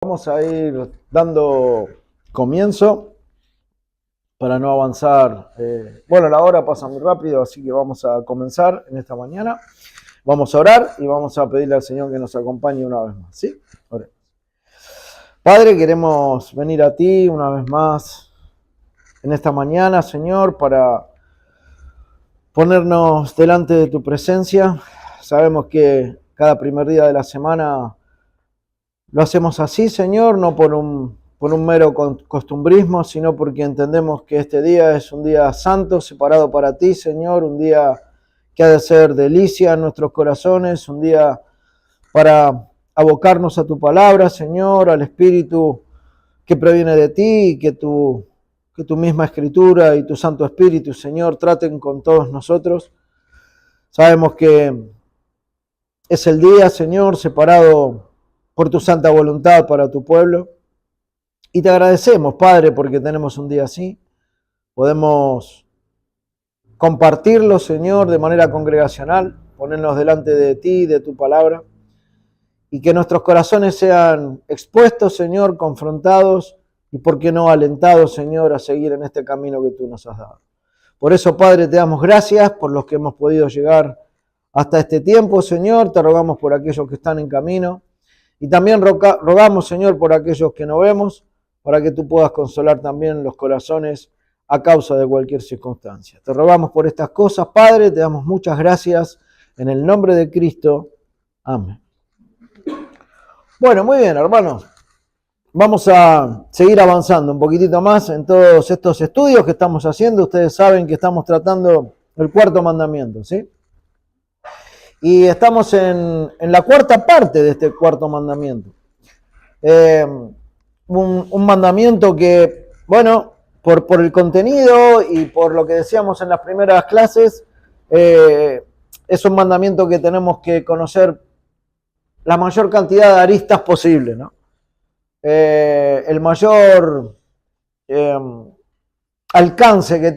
Vamos a ir dando comienzo para no avanzar. Bueno, la hora pasa muy rápido, así que vamos a comenzar en esta mañana. Vamos a orar y vamos a pedirle al Señor que nos acompañe una vez más. ¿Sí? Oremos. Padre, queremos venir a ti una vez más en esta mañana, Señor, para ponernos delante de tu presencia. Sabemos que cada primer día de la semana lo hacemos así, Señor, no por un mero costumbrismo, sino porque entendemos que este día es un día santo, separado para ti, Señor, un día que ha de ser delicia en nuestros corazones, un día para abocarnos a tu palabra, Señor, al Espíritu que proviene de ti, y que tu misma Escritura y tu Santo Espíritu, Señor, traten con todos nosotros. Sabemos que es el día, Señor, separado por tu santa voluntad para tu pueblo. Y te agradecemos, Padre, porque tenemos un día así. Podemos compartirlo, Señor, de manera congregacional, ponernos delante de ti, de tu palabra, y que nuestros corazones sean expuestos, Señor, confrontados y, por qué no, alentados, Señor, a seguir en este camino que tú nos has dado. Por eso, Padre, te damos gracias por los que hemos podido llegar hasta este tiempo, Señor. Te rogamos por aquellos que están en camino. Y también rogamos, Señor, por aquellos que no vemos, para que tú puedas consolar también los corazones a causa de cualquier circunstancia. Te rogamos por estas cosas, Padre, te damos muchas gracias en el nombre de Cristo. Amén. Bueno, muy bien, hermanos. Vamos a seguir avanzando un poquitito más en todos estos estudios que estamos haciendo. Ustedes saben que estamos tratando el cuarto mandamiento, ¿sí? Y estamos en la cuarta parte de este cuarto mandamiento. Un mandamiento que, bueno, por el contenido y por lo que decíamos en las primeras clases, es un mandamiento que tenemos que conocer la mayor cantidad de aristas posible, ¿no? El mayor alcance que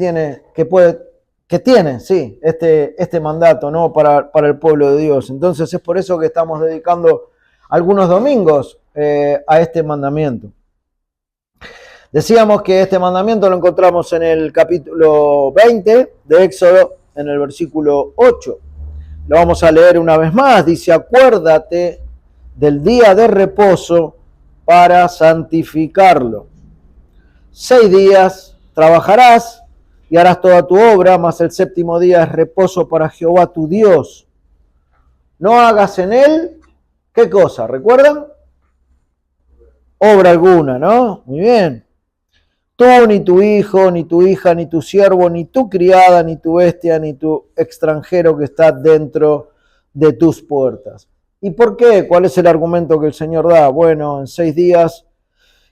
tiene, sí, este mandato, ¿no? Para el pueblo de Dios. Entonces es por eso que estamos dedicando algunos domingos a este mandamiento. Decíamos que este mandamiento lo encontramos en el capítulo 20 de Éxodo, en el versículo 8. Lo vamos a leer una vez más. Dice: acuérdate del día de reposo para santificarlo. 6 días trabajarás y harás toda tu obra, mas el séptimo día es reposo para Jehová tu Dios. No hagas en él, ¿qué cosa? ¿Recuerdan? Obra alguna, ¿no? Muy bien. Tú, ni tu hijo, ni tu hija, ni tu siervo, ni tu criada, ni tu bestia, ni tu extranjero que está dentro de tus puertas. ¿Y por qué? ¿Cuál es el argumento que el Señor da? Bueno, en 6 días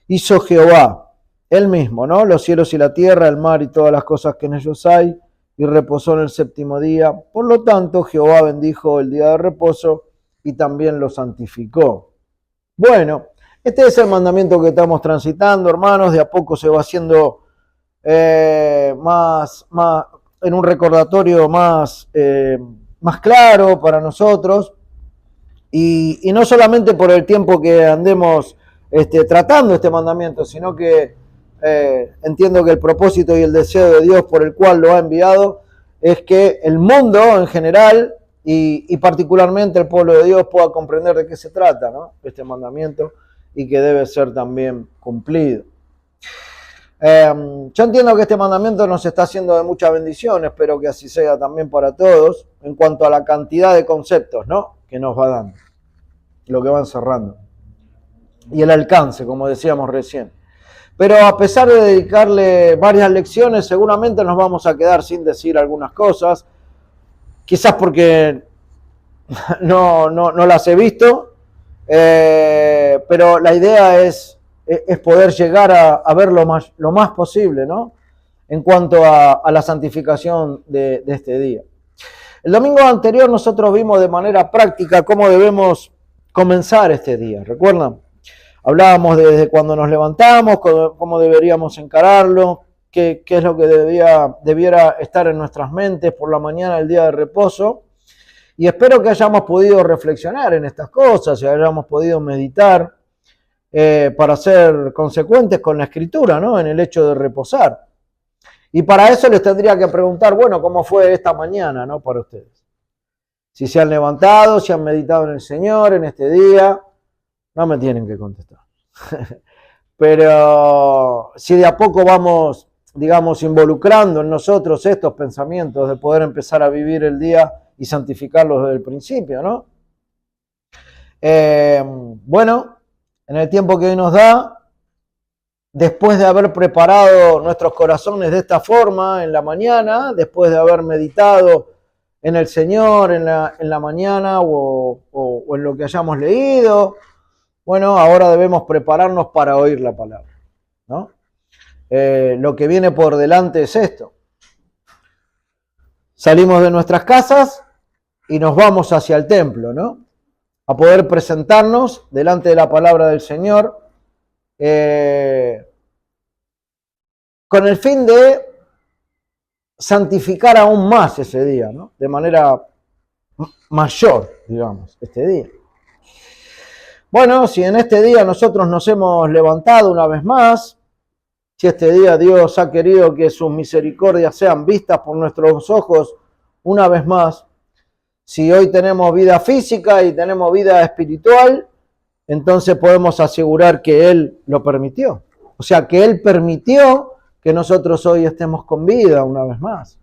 hizo Jehová él mismo, ¿no? Los cielos y la tierra, el mar y todas las cosas que en ellos hay, y reposó en el séptimo día. Por lo tanto, Jehová bendijo el día de reposo y también lo santificó. Bueno, este es el mandamiento que estamos transitando, hermanos. De a poco se va haciendo más en un recordatorio más claro para nosotros. Y no solamente por el tiempo que andemos tratando este mandamiento, sino que entiendo que el propósito y el deseo de Dios por el cual lo ha enviado es que el mundo en general y particularmente el pueblo de Dios pueda comprender de qué se trata, ¿no? Este mandamiento, y que debe ser también cumplido. Yo entiendo que este mandamiento nos está haciendo de mucha bendición, espero que así sea también para todos, en cuanto a la cantidad de conceptos, ¿no?, que nos va dando, lo que va encerrando, y el alcance, como decíamos recién. Pero a pesar de dedicarle varias lecciones, seguramente nos vamos a quedar sin decir algunas cosas, quizás porque no las he visto, pero la idea es poder llegar a ver lo más posible, ¿no?, en cuanto a la santificación de este día. El domingo anterior nosotros vimos de manera práctica cómo debemos comenzar este día, ¿recuerdan? Hablábamos desde cuando nos levantamos, cómo deberíamos encararlo, qué es lo que debiera estar en nuestras mentes por la mañana, el día de reposo. Y espero que hayamos podido reflexionar en estas cosas y hayamos podido meditar para ser consecuentes con la Escritura, ¿no? En el hecho de reposar. Y para eso les tendría que preguntar, bueno, ¿cómo fue esta mañana, ¿no? Para ustedes. Si se han levantado, si han meditado en el Señor en este día, no me tienen que contestar. Pero si de a poco vamos, digamos, involucrando en nosotros estos pensamientos de poder empezar a vivir el día y santificarlos desde el principio, ¿no? Bueno, en el tiempo que hoy nos da, después de haber preparado nuestros corazones de esta forma en la mañana, después de haber meditado en el Señor en la mañana o en lo que hayamos leído, bueno, ahora debemos prepararnos para oír la palabra, ¿no? Lo que viene por delante es esto. Salimos de nuestras casas y nos vamos hacia el templo, ¿no? A poder presentarnos delante de la palabra del Señor, con el fin de santificar aún más ese día, ¿no? De manera mayor, digamos, este día. Bueno, si en este día nosotros nos hemos levantado una vez más, si este día Dios ha querido que sus misericordias sean vistas por nuestros ojos una vez más, si hoy tenemos vida física y tenemos vida espiritual, entonces podemos asegurar que Él lo permitió. O sea, que Él permitió que nosotros hoy estemos con vida una vez más.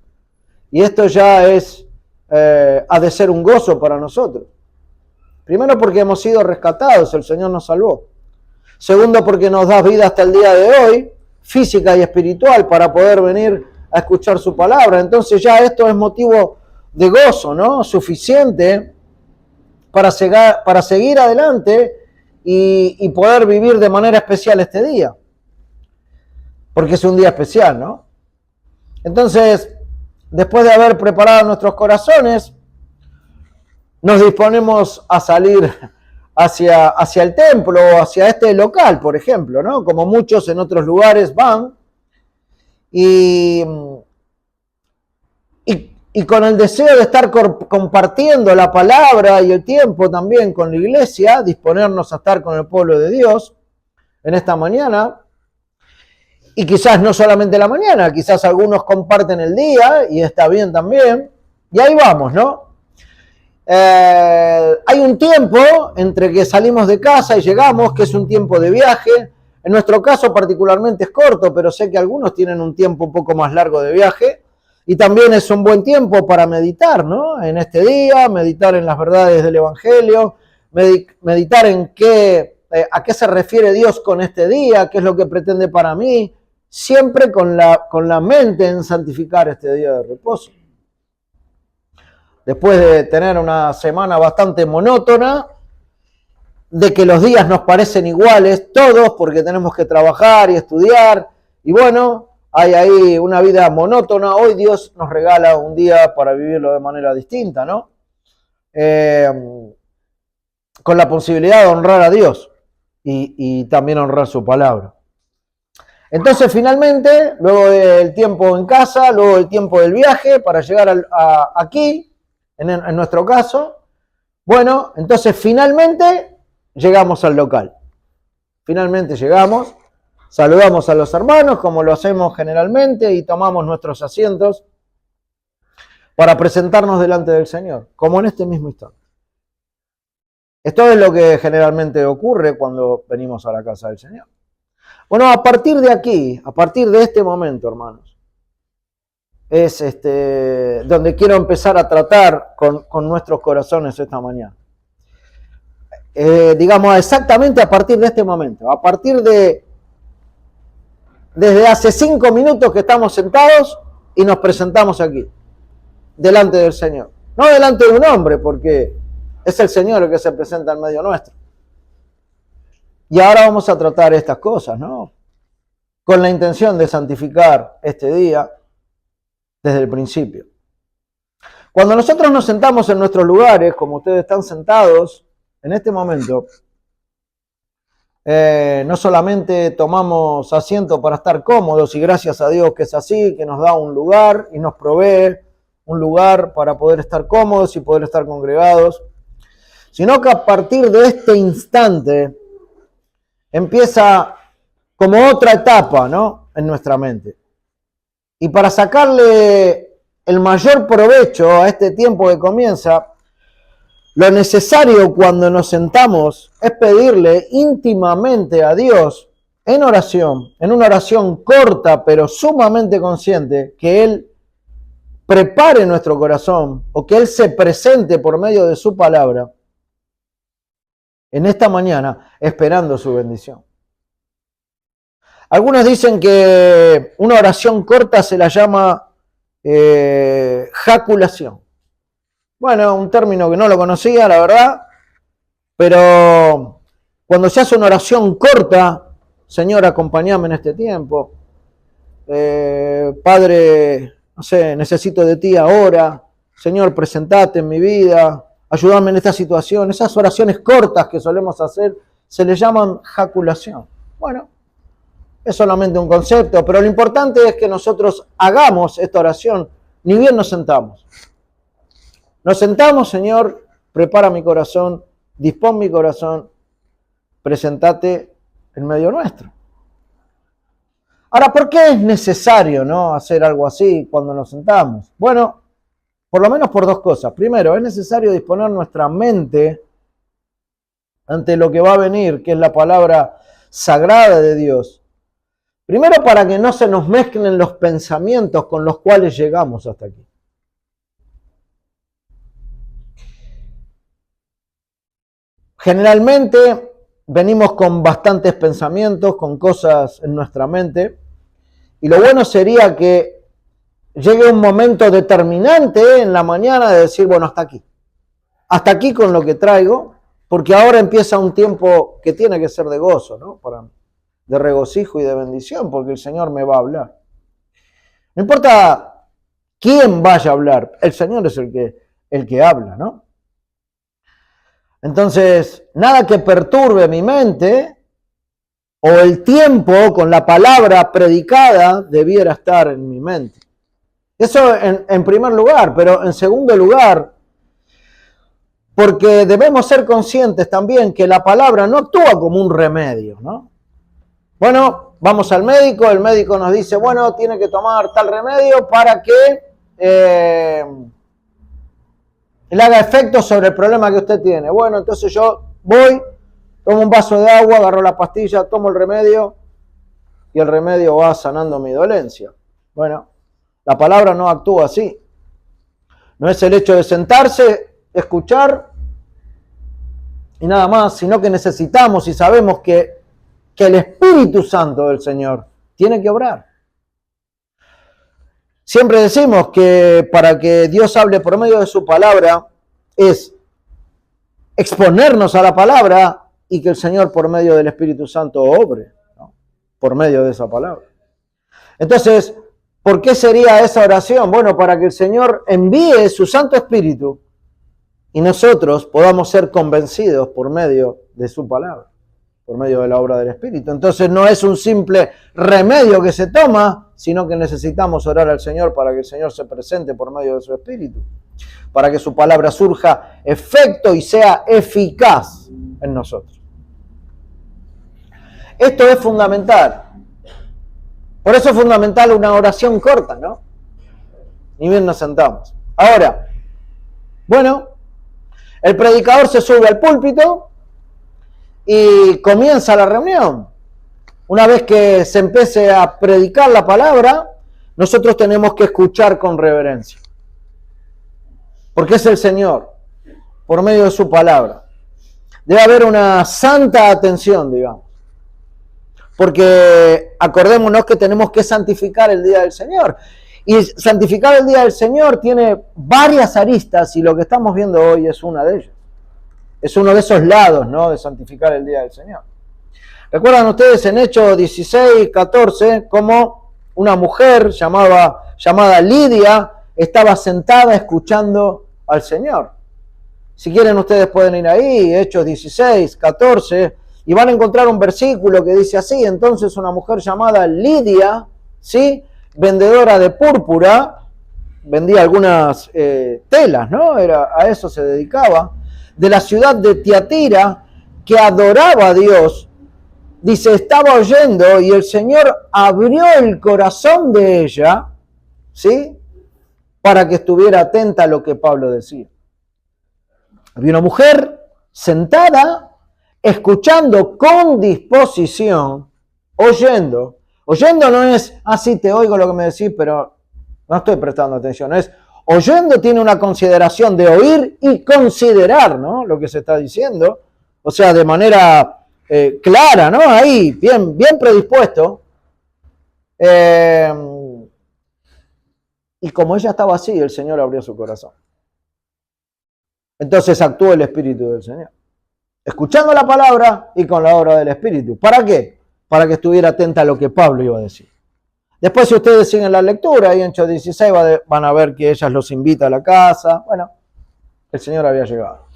Y esto ya ha de ser un gozo para nosotros. Primero porque hemos sido rescatados, el Señor nos salvó. Segundo porque nos da vida hasta el día de hoy, física y espiritual, para poder venir a escuchar su palabra. Entonces ya esto es motivo de gozo, ¿no? Suficiente para seguir adelante y poder vivir de manera especial este día. Porque es un día especial, ¿no? Entonces, después de haber preparado nuestros corazones, nos disponemos a salir hacia el templo o hacia este local, por ejemplo, ¿no? Como muchos en otros lugares van y con el deseo de estar compartiendo la palabra y el tiempo también con la iglesia, disponernos a estar con el pueblo de Dios en esta mañana. Y quizás no solamente la mañana, quizás algunos comparten el día y está bien también. Y ahí vamos, ¿no? Hay un tiempo entre que salimos de casa y llegamos, que es un tiempo de viaje. En nuestro caso particularmente es corto, pero sé que algunos tienen un tiempo un poco más largo de viaje. Y también es un buen tiempo para meditar, ¿no? En este día, meditar en las verdades del Evangelio, meditar en a qué se refiere Dios con este día, qué es lo que pretende para mí, siempre con la mente en santificar este día de reposo. Después de tener una semana bastante monótona, de que los días nos parecen iguales, todos, porque tenemos que trabajar y estudiar, y bueno, hay ahí una vida monótona. Hoy Dios nos regala un día para vivirlo de manera distinta, ¿no? Con la posibilidad de honrar a Dios y también honrar su palabra. Entonces, finalmente, luego del tiempo en casa, luego del tiempo del viaje, para llegar aquí, en nuestro caso, bueno, entonces finalmente llegamos al local. Finalmente llegamos, saludamos a los hermanos, como lo hacemos generalmente, y tomamos nuestros asientos para presentarnos delante del Señor, como en este mismo instante. Esto es lo que generalmente ocurre cuando venimos a la casa del Señor. Bueno, a partir de aquí, a partir de este momento, hermanos, es donde quiero empezar a tratar con nuestros corazones esta mañana. Digamos, exactamente a partir de este momento, a partir desde hace 5 minutos que estamos sentados y nos presentamos aquí, delante del Señor. No delante de un hombre, porque es el Señor el que se presenta en medio nuestro. Y ahora vamos a tratar estas cosas, ¿no? Con la intención de santificar este día desde el principio. Cuando nosotros nos sentamos en nuestros lugares, como ustedes están sentados en este momento, no solamente tomamos asiento para estar cómodos, y gracias a Dios que es así, que nos da un lugar y nos provee un lugar para poder estar cómodos y poder estar congregados, sino que a partir de este instante empieza como otra etapa, ¿no?, en nuestra mente. Y para sacarle el mayor provecho a este tiempo que comienza, lo necesario cuando nos sentamos es pedirle íntimamente a Dios en oración, en una oración corta pero sumamente consciente, que Él prepare nuestro corazón o que Él se presente por medio de su palabra en esta mañana esperando su bendición. Algunos dicen que una oración corta se la llama jaculación. Bueno, un término que no lo conocía, la verdad, pero cuando se hace una oración corta, Señor, acompáñame en este tiempo. Padre, no sé, necesito de ti ahora. Señor, presentate en mi vida. Ayúdame en esta situación. Esas oraciones cortas que solemos hacer se le llaman jaculación. Bueno, es solamente un concepto, pero lo importante es que nosotros hagamos esta oración, ni bien nos sentamos. Nos sentamos, Señor, prepara mi corazón, dispón mi corazón, presentate en medio nuestro. Ahora, ¿por qué es necesario, ¿no?, hacer algo así cuando nos sentamos? Bueno, por lo menos por dos cosas. Primero, es necesario disponer nuestra mente ante lo que va a venir, que es la palabra sagrada de Dios. Primero, para que no se nos mezclen los pensamientos con los cuales llegamos hasta aquí. Generalmente venimos con bastantes pensamientos, con cosas en nuestra mente, y lo bueno sería que llegue un momento determinante en la mañana de decir, bueno, hasta aquí con lo que traigo, porque ahora empieza un tiempo que tiene que ser de gozo, ¿no?, de regocijo y de bendición, porque el Señor me va a hablar. No importa quién vaya a hablar, el Señor es el que habla, ¿no? Entonces, nada que perturbe mi mente o el tiempo con la palabra predicada debiera estar en mi mente. Eso en primer lugar, pero en segundo lugar, porque debemos ser conscientes también que la palabra no actúa como un remedio, ¿no? Bueno, vamos al médico, el médico nos dice, bueno, tiene que tomar tal remedio para que le haga efecto sobre el problema que usted tiene. Bueno, entonces yo voy, tomo un vaso de agua, agarro la pastilla, tomo el remedio y el remedio va sanando mi dolencia. Bueno, la palabra no actúa así. No es el hecho de sentarse, escuchar y nada más, sino que necesitamos y sabemos que el Espíritu Santo del Señor tiene que obrar. Siempre decimos que para que Dios hable por medio de su palabra es exponernos a la palabra y que el Señor por medio del Espíritu Santo obre, ¿no?, por medio de esa palabra. Entonces, ¿por qué sería esa oración? Bueno, para que el Señor envíe su Santo Espíritu y nosotros podamos ser convencidos por medio de su palabra, por medio de la obra del Espíritu. Entonces no es un simple remedio que se toma, sino que necesitamos orar al Señor para que el Señor se presente por medio de su Espíritu, para que su palabra surja efecto y sea eficaz en nosotros. Esto es fundamental. Por eso es fundamental una oración corta, ¿no? Ni bien nos sentamos. Ahora, bueno, el predicador se sube al púlpito y comienza la reunión. Una vez que se empiece a predicar la palabra, nosotros tenemos que escuchar con reverencia. Porque es el Señor, por medio de su palabra. Debe haber una santa atención, digamos. Porque acordémonos que tenemos que santificar el día del Señor. Y santificar el día del Señor tiene varias aristas y lo que estamos viendo hoy es una de ellas. Es uno de esos lados, ¿no?, de santificar el día del Señor. ¿Recuerdan ustedes en Hechos 16, 14, cómo una mujer llamada Lidia estaba sentada escuchando al Señor? Si quieren ustedes pueden ir ahí, Hechos 16, 14, y van a encontrar un versículo que dice así: entonces una mujer llamada Lidia, ¿sí?, vendedora de púrpura, vendía algunas telas, ¿no? A eso se dedicaba, de la ciudad de Tiatira, que adoraba a Dios, dice, estaba oyendo y el Señor abrió el corazón de ella, ¿sí? Para que estuviera atenta a lo que Pablo decía. Había una mujer sentada, escuchando con disposición, oyendo. Oyendo no es, sí, te oigo lo que me decís, pero no estoy prestando atención. Es, oyendo tiene una consideración de oír y considerar, ¿no? Lo que se está diciendo. O sea, de manera clara, ¿no? Ahí, bien predispuesto. Y como ella estaba así, el Señor abrió su corazón. Entonces actuó el Espíritu del Señor. Escuchando la palabra y con la obra del Espíritu. ¿Para qué? Para que estuviera atenta a lo que Pablo iba a decir. Después, si ustedes siguen la lectura, ahí en Hechos 16 van a ver que ella los invita a la casa. Bueno, el Señor había llegado.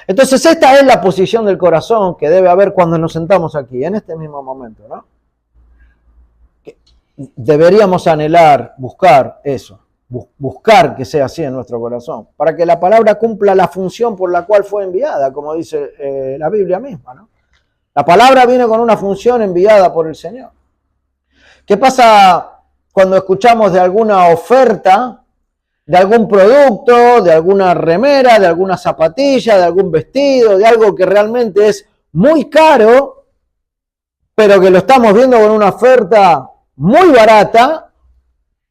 Entonces, esta es la posición del corazón que debe haber cuando nos sentamos aquí, en este mismo momento, ¿no? Deberíamos anhelar, buscar eso. Buscar que sea así en nuestro corazón, para que la palabra cumpla la función por la cual fue enviada, como dice la Biblia misma, ¿no? La palabra viene con una función enviada por el Señor. ¿Qué pasa cuando escuchamos de alguna oferta, de algún producto, de alguna remera, de alguna zapatilla, de algún vestido, de algo que realmente es muy caro, pero que lo estamos viendo con una oferta muy barata?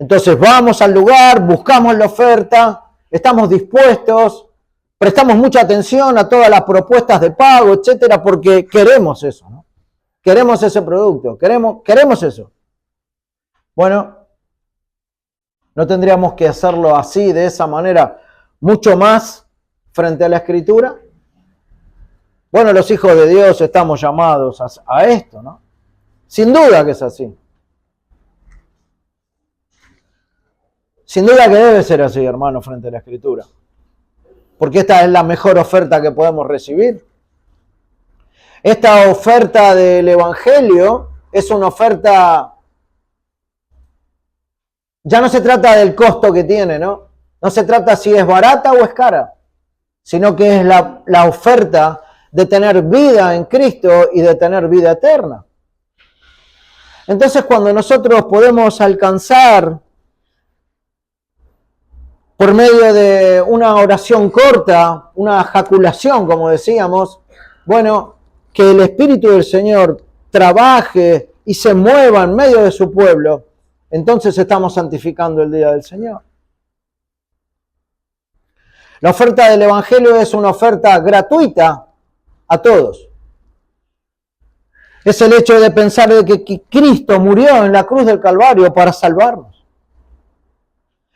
Entonces vamos al lugar, buscamos la oferta, estamos dispuestos, prestamos mucha atención a todas las propuestas de pago, etcétera, porque queremos eso, ¿no? Queremos ese producto, queremos eso. Bueno, ¿no tendríamos que hacerlo así, de esa manera, mucho más frente a la Escritura? Bueno, los hijos de Dios estamos llamados a esto, ¿no? Sin duda que es así. Sin duda que debe ser así, hermano, frente a la Escritura. Porque esta es la mejor oferta que podemos recibir. Esta oferta del Evangelio es una oferta... Ya no se trata del costo que tiene, ¿no? No se trata si es barata o es cara, sino que es la oferta de tener vida en Cristo y de tener vida eterna. Entonces, cuando nosotros podemos alcanzar por medio de una oración corta, una jaculación, como decíamos, bueno, que el Espíritu del Señor trabaje y se mueva en medio de su pueblo, entonces estamos santificando el día del Señor. La oferta del Evangelio es una oferta gratuita a todos. Es el hecho de pensar de que Cristo murió en la cruz del Calvario para salvarnos.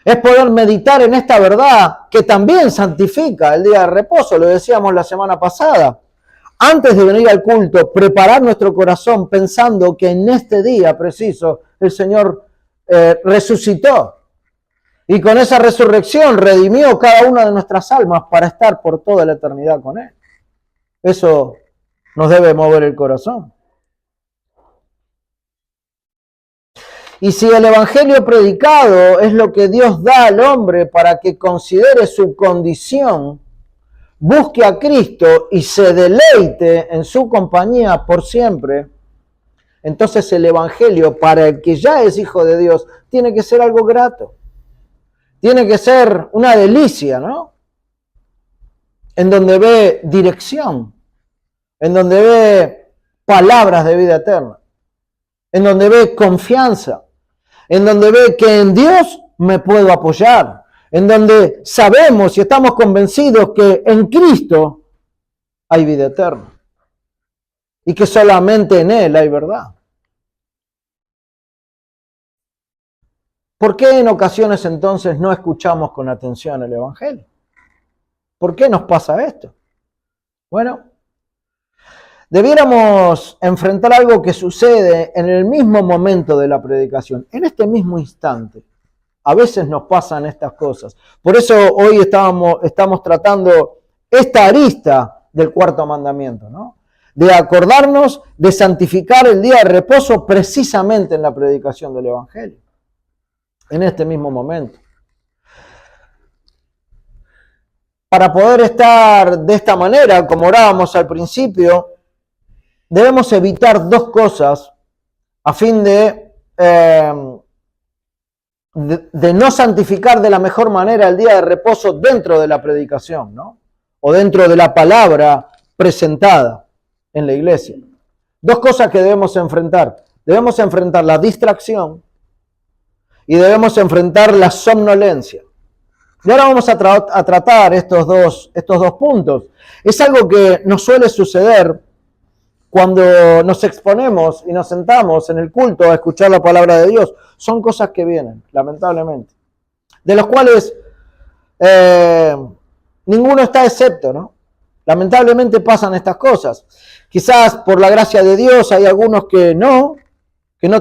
Es poder meditar en esta verdad que también santifica el día de reposo, lo decíamos la semana pasada. Antes de venir al culto, preparar nuestro corazón pensando que en este día preciso el Señor resucitó. Y con esa resurrección redimió cada una de nuestras almas para estar por toda la eternidad con Él. Eso nos debe mover el corazón. Y si el Evangelio predicado es lo que Dios da al hombre para que considere su condición, busque a Cristo y se deleite en su compañía por siempre, entonces el Evangelio para el que ya es hijo de Dios tiene que ser algo grato. Tiene que ser una delicia, ¿no? En donde ve dirección, en donde ve palabras de vida eterna, en donde ve confianza, en donde ve que en Dios me puedo apoyar, en donde sabemos y estamos convencidos que en Cristo hay vida eterna y que solamente en Él hay verdad. ¿Por qué en ocasiones entonces no escuchamos con atención el Evangelio? ¿Por qué nos pasa esto? Bueno, debiéramos enfrentar algo que sucede en el mismo momento de la predicación, en este mismo instante. A veces nos pasan estas cosas. Por eso hoy estamos tratando esta arista del cuarto mandamiento, ¿no? De acordarnos de santificar el día de reposo precisamente en la predicación del Evangelio. En este mismo momento. Para poder estar de esta manera, como orábamos al principio, debemos evitar dos cosas a fin de no santificar de la mejor manera el día de reposo dentro de la predicación, ¿no? O dentro de la palabra presentada en la iglesia. Dos cosas que debemos enfrentar. Debemos enfrentar la distracción y debemos enfrentar la somnolencia. Y ahora vamos a tratar estos dos puntos. Es algo que nos suele suceder cuando nos exponemos y nos sentamos en el culto a escuchar la palabra de Dios. Son cosas que vienen, lamentablemente, de los cuales ninguno está excepto, ¿no? Lamentablemente pasan estas cosas. Quizás por la gracia de Dios hay algunos que no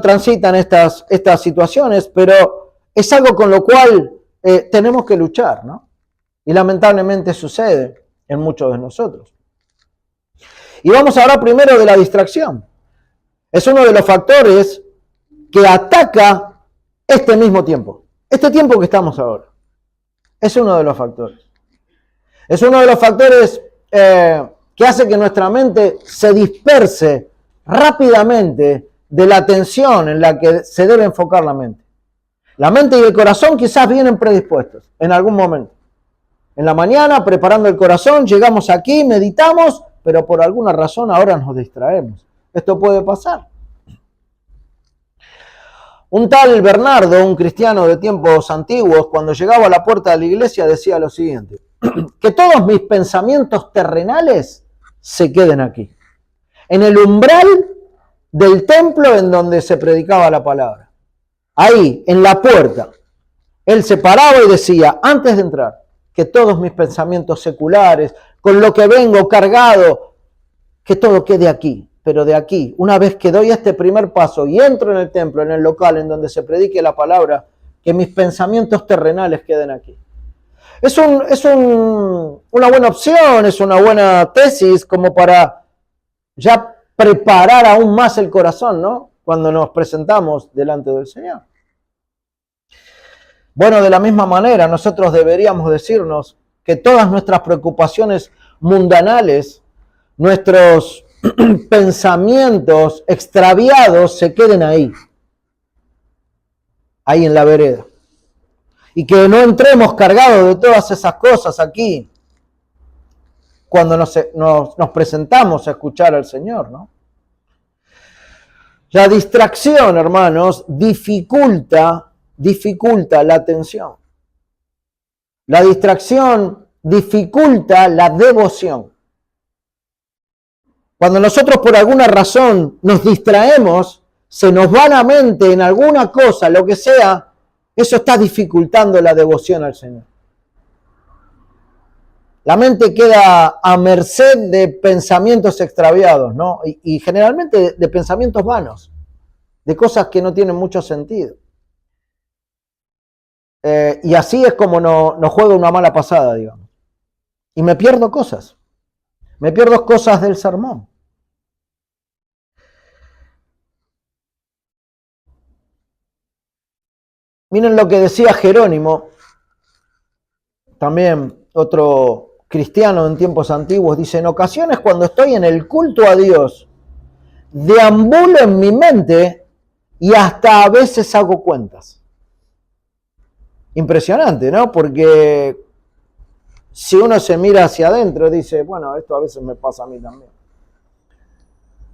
transitan estas situaciones, pero es algo con lo cual tenemos que luchar, ¿no? Y lamentablemente sucede en muchos de nosotros. Y vamos a hablar primero de la distracción. Es uno de los factores que ataca este mismo tiempo. Este tiempo que estamos ahora. Es uno de los factores. Es uno de los factores que hace que nuestra mente se disperse rápidamente de la atención en la que se debe enfocar la mente. La mente y el corazón quizás vienen predispuestos en algún momento. En la mañana, preparando el corazón, llegamos aquí, meditamos, pero por alguna razón ahora nos distraemos. Esto puede pasar. Un tal Bernardo, un cristiano de tiempos antiguos, cuando llegaba a la puerta de la iglesia decía lo siguiente: que todos mis pensamientos terrenales se queden aquí, en el umbral del templo en donde se predicaba la palabra. Ahí, en la puerta, él se paraba y decía, antes de entrar, que todos mis pensamientos seculares, con lo que vengo cargado, que todo quede aquí. Pero de aquí, una vez que doy este primer paso y entro en el templo, en el local en donde se predique la palabra, que mis pensamientos terrenales queden aquí. Es una buena opción, es una buena tesis como para ya preparar aún más el corazón, ¿no? Cuando nos presentamos delante del Señor. Bueno, de la misma manera, nosotros deberíamos decirnos que todas nuestras preocupaciones mundanales, nuestros pensamientos extraviados se queden ahí en la vereda. Y que no entremos cargados de todas esas cosas aquí cuando nos presentamos a escuchar al Señor, ¿no? La distracción, hermanos, dificulta la atención. La distracción dificulta la devoción. Cuando nosotros por alguna razón nos distraemos, se nos va la mente en alguna cosa, lo que sea, eso está dificultando la devoción al Señor. La mente queda a merced de pensamientos extraviados, ¿no? Y generalmente de pensamientos vanos, de cosas que no tienen mucho sentido. Y así es como nos juega una mala pasada, digamos. Y me pierdo cosas del sermón. Miren lo que decía Jerónimo, también otro cristiano en tiempos antiguos, dice, en ocasiones cuando estoy en el culto a Dios, deambulo en mi mente y hasta a veces hago cuentas. Impresionante, ¿no? Porque si uno se mira hacia adentro, dice, bueno, esto a veces me pasa a mí también.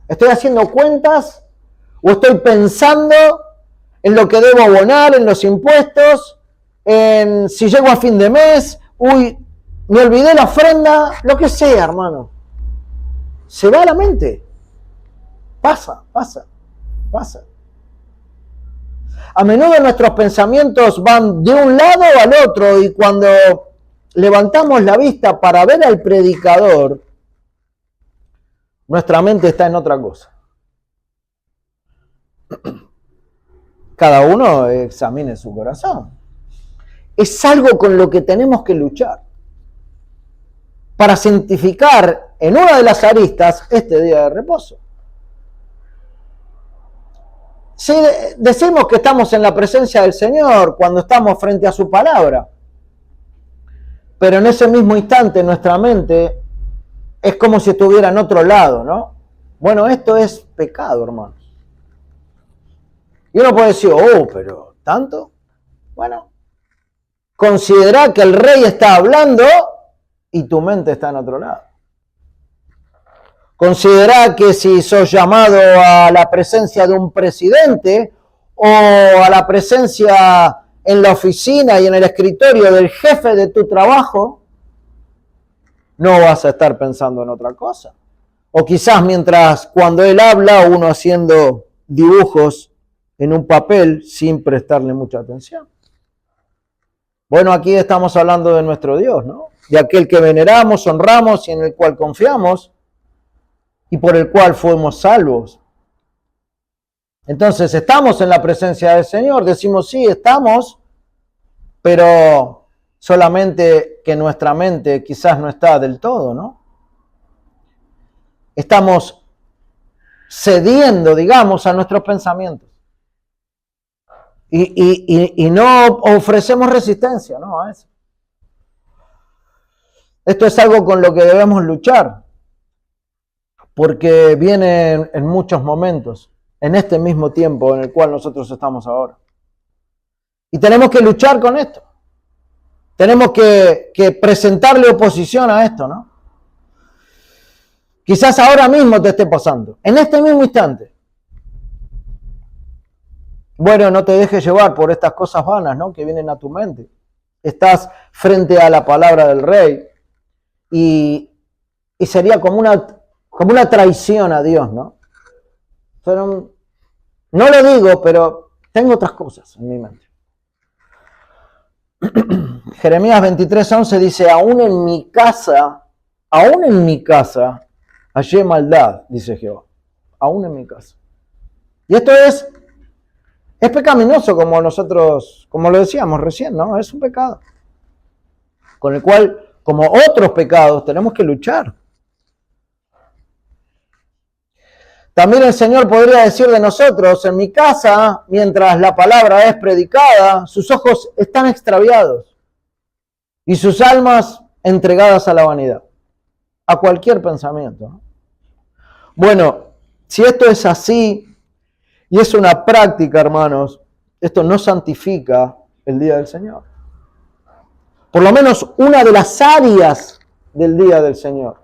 ¿Estoy haciendo cuentas o estoy pensando en lo que debo abonar, en los impuestos, en si llego a fin de mes, uy, me olvidé la ofrenda, lo que sea, hermano? Se va a la mente. Pasa. A menudo nuestros pensamientos van de un lado al otro y cuando levantamos la vista para ver al predicador, nuestra mente está en otra cosa. Cada uno examine su corazón. Es algo con lo que tenemos que luchar para santificar en una de las aristas este día de reposo. Si decimos que estamos en la presencia del Señor cuando estamos frente a su palabra, pero en ese mismo instante nuestra mente es como si estuviera en otro lado, ¿no? Bueno, esto es pecado, hermanos. Y uno puede decir, oh, pero ¿tanto? Bueno, considera que el rey está hablando y tu mente está en otro lado. Considera que si sos llamado a la presencia de un presidente o a la presencia en la oficina y en el escritorio del jefe de tu trabajo, no vas a estar pensando en otra cosa. O quizás mientras cuando él habla, uno haciendo dibujos en un papel sin prestarle mucha atención. Bueno, aquí estamos hablando de nuestro Dios, ¿no? De aquel que veneramos, honramos y en el cual confiamos y por el cual fuimos salvos. Entonces, estamos en la presencia del Señor, decimos sí, estamos, pero solamente que nuestra mente quizás no está del todo, ¿no? Estamos cediendo, digamos, a nuestros pensamientos. Y no ofrecemos resistencia, ¿no? A eso. Esto es algo con lo que debemos luchar, porque viene en muchos momentos, en este mismo tiempo en el cual nosotros estamos ahora. Y tenemos que luchar con esto. Tenemos que presentarle oposición a esto, ¿no? Quizás ahora mismo te esté pasando, en este mismo instante. Bueno, no te dejes llevar por estas cosas vanas, ¿no? Que vienen a tu mente. Estás frente a la palabra del Rey y sería como una traición a Dios, ¿no? Pero no lo digo, pero tengo otras cosas en mi mente. Jeremías 23:11 dice, aún en mi casa, hallé maldad, dice Jehová. Aún en mi casa. Y esto es pecaminoso, como lo decíamos recién, ¿no? Es un pecado. Con el cual, como otros pecados, tenemos que luchar. También el Señor podría decir de nosotros, en mi casa, mientras la palabra es predicada, sus ojos están extraviados y sus almas entregadas a la vanidad, a cualquier pensamiento, ¿no? Bueno, si esto es así, y es una práctica, hermanos, esto no santifica el día del Señor. Por lo menos una de las áreas del día del Señor.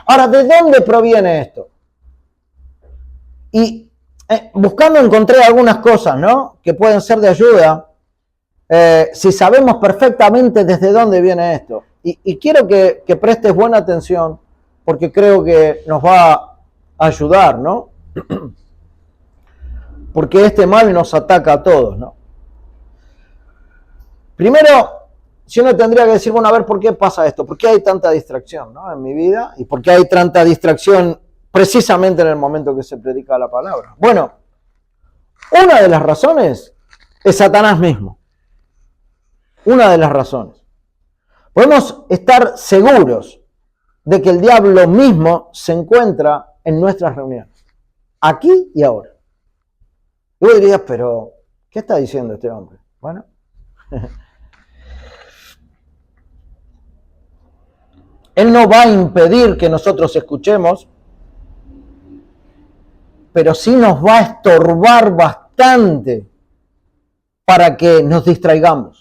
Ahora, ¿de dónde proviene esto? Y buscando encontré algunas cosas, ¿no? Que pueden ser de ayuda si sabemos perfectamente desde dónde viene esto. Y quiero que prestes buena atención porque creo que nos va a ayudar, ¿no? Porque este mal nos ataca a todos, ¿no? Primero, si uno tendría que decir, bueno, a ver, ¿por qué pasa esto? ¿Por qué hay tanta distracción, ¿no? En mi vida? ¿Y por qué hay tanta distracción precisamente en el momento que se predica la palabra? Bueno, una de las razones es Satanás mismo. Una de las razones. Podemos estar seguros de que el diablo mismo se encuentra en nuestras reuniones, aquí y ahora. Y vos dirías, pero, ¿qué está diciendo este hombre? Bueno, él no va a impedir que nosotros escuchemos, pero sí nos va a estorbar bastante para que nos distraigamos.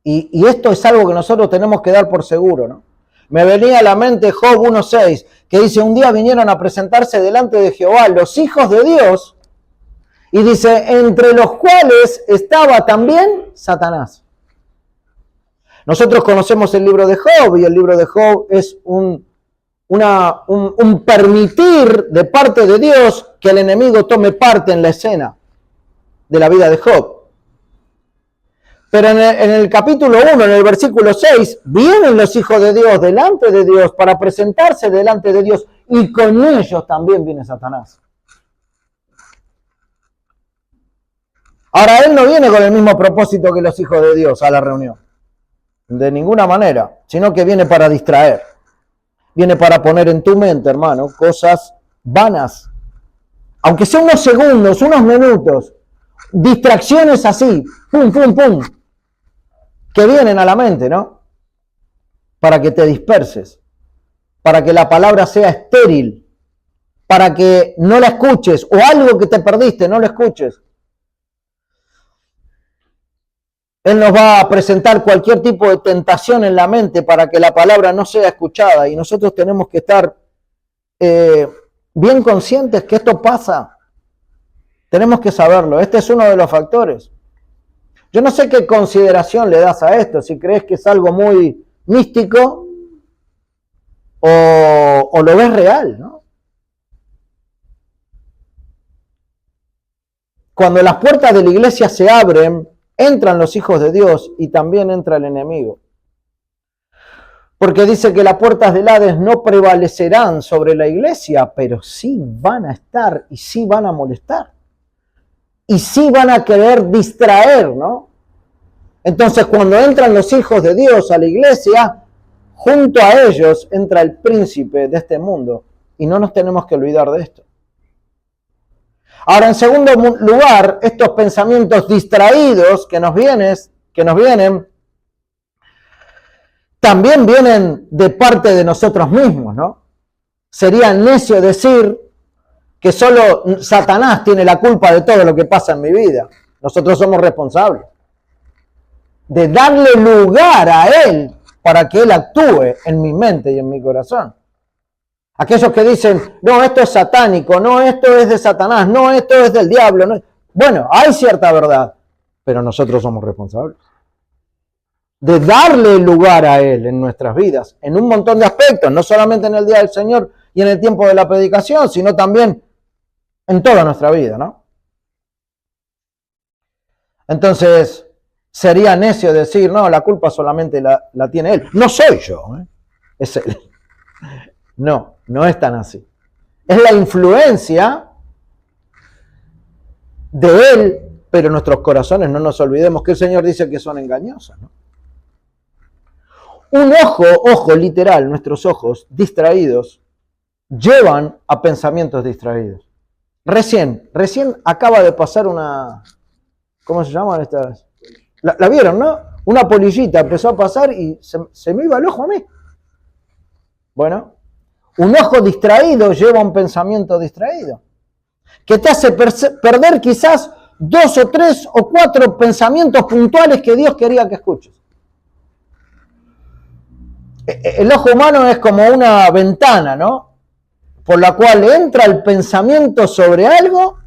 Y esto es algo que nosotros tenemos que dar por seguro, ¿no? Me venía a la mente Job 1:6, que dice, un día vinieron a presentarse delante de Jehová los hijos de Dios, y dice, entre los cuales estaba también Satanás. Nosotros conocemos el libro de Job, y el libro de Job es un permitir de parte de Dios que el enemigo tome parte en la escena de la vida de Job. Pero en el capítulo 1, en el versículo 6, vienen los hijos de Dios delante de Dios para presentarse delante de Dios, y con ellos también viene Satanás. Ahora, él no viene con el mismo propósito que los hijos de Dios a la reunión, de ninguna manera, sino que viene para distraer. Viene para poner en tu mente, hermano, cosas vanas. Aunque sea unos segundos, unos minutos, distracciones así, pum, pum, pum, que vienen a la mente, ¿no? Para que te disperses, para que la palabra sea estéril, para que no la escuches, o algo que te perdiste, no lo escuches. Él nos va a presentar cualquier tipo de tentación en la mente para que la palabra no sea escuchada, y nosotros tenemos que estar bien conscientes que esto pasa. Tenemos que saberlo. Este es uno de los factores. Yo no sé qué consideración le das a esto, si crees que es algo muy místico o lo ves real, ¿no? Cuando las puertas de la iglesia se abren, entran los hijos de Dios y también entra el enemigo. Porque dice que las puertas del Hades no prevalecerán sobre la iglesia, pero sí van a estar y sí van a molestar. Y sí van a querer distraer, ¿no? Entonces, cuando entran los hijos de Dios a la iglesia, junto a ellos entra el príncipe de este mundo. Y no nos tenemos que olvidar de esto. Ahora, en segundo lugar, estos pensamientos distraídos que nos vienen, también vienen de parte de nosotros mismos, ¿no? Sería necio decir que solo Satanás tiene la culpa de todo lo que pasa en mi vida. Nosotros somos responsables de darle lugar a él para que él actúe en mi mente y en mi corazón. Aquellos que dicen, no, esto es satánico, no, esto es de Satanás, no, esto es del diablo. No. Bueno, hay cierta verdad, pero nosotros somos responsables de darle lugar a él en nuestras vidas, en un montón de aspectos, no solamente en el día del Señor y en el tiempo de la predicación, sino también en toda nuestra vida, ¿no? Entonces, sería necio decir, no, la culpa solamente la tiene él. No soy yo, es él. No es tan así. Es la influencia de él, pero nuestros corazones, no nos olvidemos que el Señor dice que son engañosos, ¿no? Un ojo literal, nuestros ojos distraídos, llevan a pensamientos distraídos. Recién acaba de pasar una, ¿cómo se llaman estas? La vieron, ¿no? Una polillita empezó a pasar y se me iba el ojo a mí. Bueno, un ojo distraído lleva un pensamiento distraído, que te hace perder quizás 2 o 3 o 4 pensamientos puntuales que Dios quería que escuches. El ojo humano es como una ventana, ¿no? Por la cual entra el pensamiento sobre algo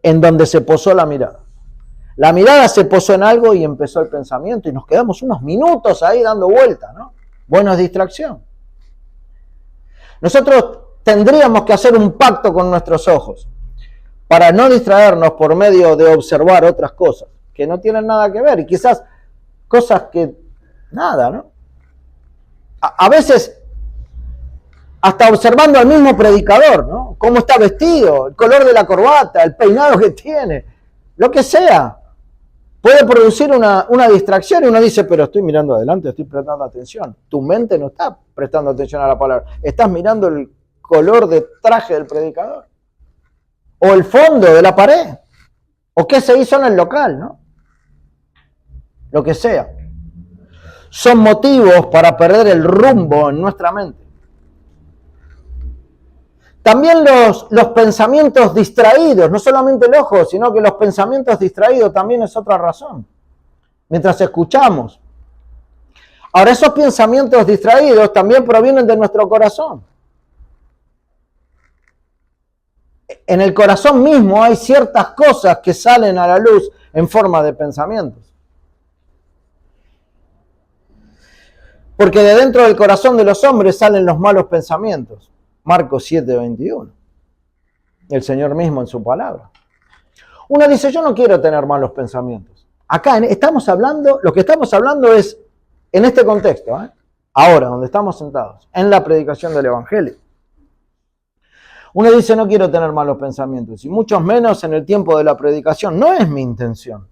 en donde se posó la mirada. La mirada se posó en algo y empezó el pensamiento y nos quedamos unos minutos ahí dando vueltas, ¿no? Bueno, es distracción. Nosotros tendríamos que hacer un pacto con nuestros ojos para no distraernos por medio de observar otras cosas que no tienen nada que ver y quizás cosas que nada, ¿no? A veces hasta observando al mismo predicador, ¿no? Cómo está vestido, el color de la corbata, el peinado que tiene, lo que sea, puede producir una distracción y uno dice, pero estoy mirando adelante, estoy prestando atención. Tu mente no está prestando atención a la palabra, estás mirando el color de traje del predicador, o el fondo de la pared, o qué se hizo en el local, ¿no? Lo que sea. Son motivos para perder el rumbo en nuestra mente. También los pensamientos distraídos, no solamente el ojo, sino que los pensamientos distraídos también es otra razón. Mientras escuchamos. Ahora, esos pensamientos distraídos también provienen de nuestro corazón. En el corazón mismo hay ciertas cosas que salen a la luz en forma de pensamientos. Porque de dentro del corazón de los hombres salen los malos pensamientos. Marcos 7:21. El Señor mismo en su palabra. Uno dice, yo no quiero tener malos pensamientos. Acá estamos hablando, lo que estamos hablando es en este contexto, ahora, donde estamos sentados, en la predicación del Evangelio. Uno dice, no quiero tener malos pensamientos, y mucho menos en el tiempo de la predicación. No es mi intención.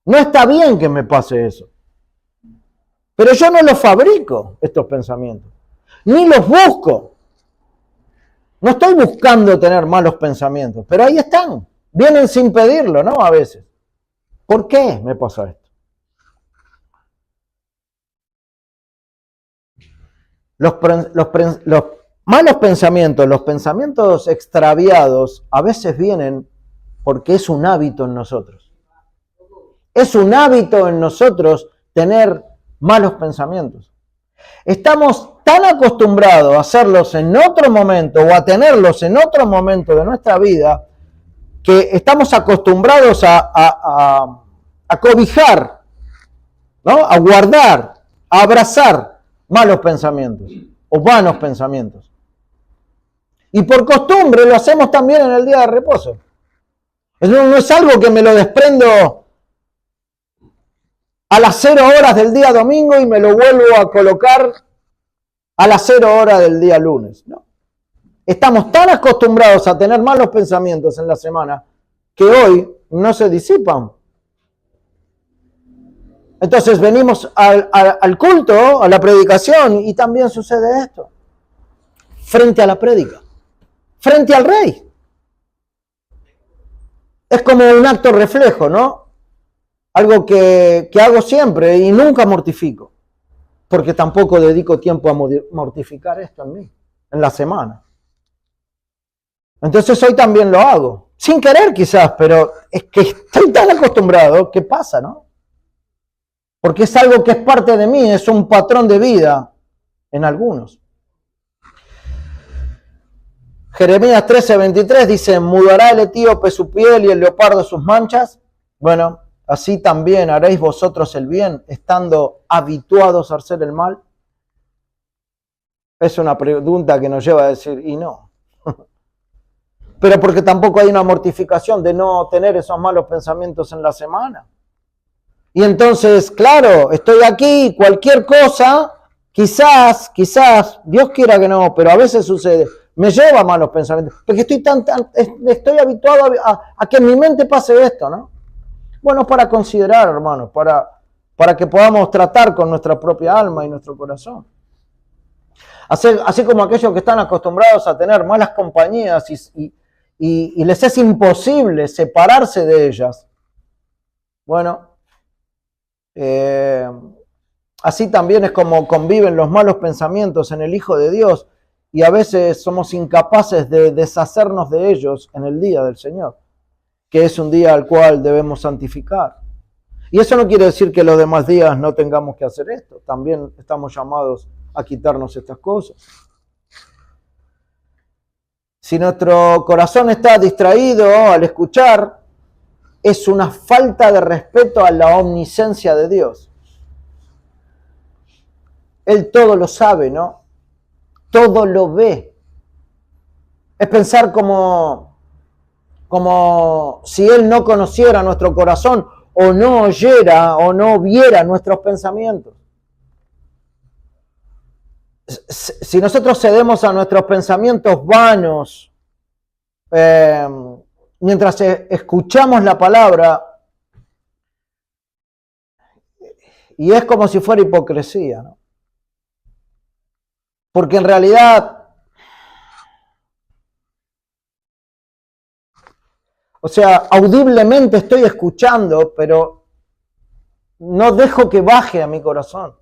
No está bien que me pase eso. Pero yo no los fabrico, estos pensamientos. Ni los busco. No estoy buscando tener malos pensamientos, pero ahí están. Vienen sin pedirlo, ¿no? A veces. ¿Por qué me pasa esto? Los malos pensamientos, los pensamientos extraviados, a veces vienen porque es un hábito en nosotros. Es un hábito en nosotros tener malos pensamientos. Estamos tan acostumbrados a hacerlos en otro momento o a tenerlos en otro momento de nuestra vida que estamos acostumbrados a cobijar, ¿no? A guardar, a abrazar malos pensamientos o vanos pensamientos. Y por costumbre lo hacemos también en el día de reposo. No es algo que me lo desprendo a las 0 horas del día domingo y me lo vuelvo a colocar a las 0 horas del día lunes. No. Estamos tan acostumbrados a tener malos pensamientos en la semana que hoy no se disipan. Entonces venimos al culto, a la predicación, y también sucede esto. Frente a la prédica, frente al rey. Es como un acto reflejo, ¿no? Algo que hago siempre y nunca mortifico, porque tampoco dedico tiempo a mortificar esto en mí, en la semana. Entonces hoy también lo hago, sin querer quizás, pero es que estoy tan acostumbrado que pasa, ¿no? Porque es algo que es parte de mí, es un patrón de vida en algunos. Jeremías 13:23 dice, ¿mudará el etíope su piel y el leopardo sus manchas? Bueno, así también haréis vosotros el bien, estando habituados a hacer el mal. Es una pregunta que nos lleva a decir, y no. Pero porque tampoco hay una mortificación de no tener esos malos pensamientos en la semana. Y entonces, claro, estoy aquí, cualquier cosa, quizás, Dios quiera que no, pero a veces sucede, me lleva a malos pensamientos, porque estoy habituado a que en mi mente pase esto, ¿no? Bueno, para considerar, hermanos, para que podamos tratar con nuestra propia alma y nuestro corazón. Así como aquellos que están acostumbrados a tener malas compañías y les es imposible separarse de ellas. Bueno, así también es como conviven los malos pensamientos en el Hijo de Dios y a veces somos incapaces de deshacernos de ellos en el día del Señor, que es un día al cual debemos santificar. Y eso no quiere decir que los demás días no tengamos que hacer esto, también estamos llamados a quitarnos estas cosas. Si nuestro corazón está distraído al escuchar, es una falta de respeto a la omnisciencia de Dios. Él todo lo sabe, ¿no? Todo lo ve. Es pensar como si Él no conociera nuestro corazón o no oyera o no viera nuestros pensamientos. Si nosotros cedemos a nuestros pensamientos vanos, mientras escuchamos la palabra, y es como si fuera hipocresía, ¿no? Porque en realidad, o sea, audiblemente estoy escuchando, pero no dejo que baje a mi corazón.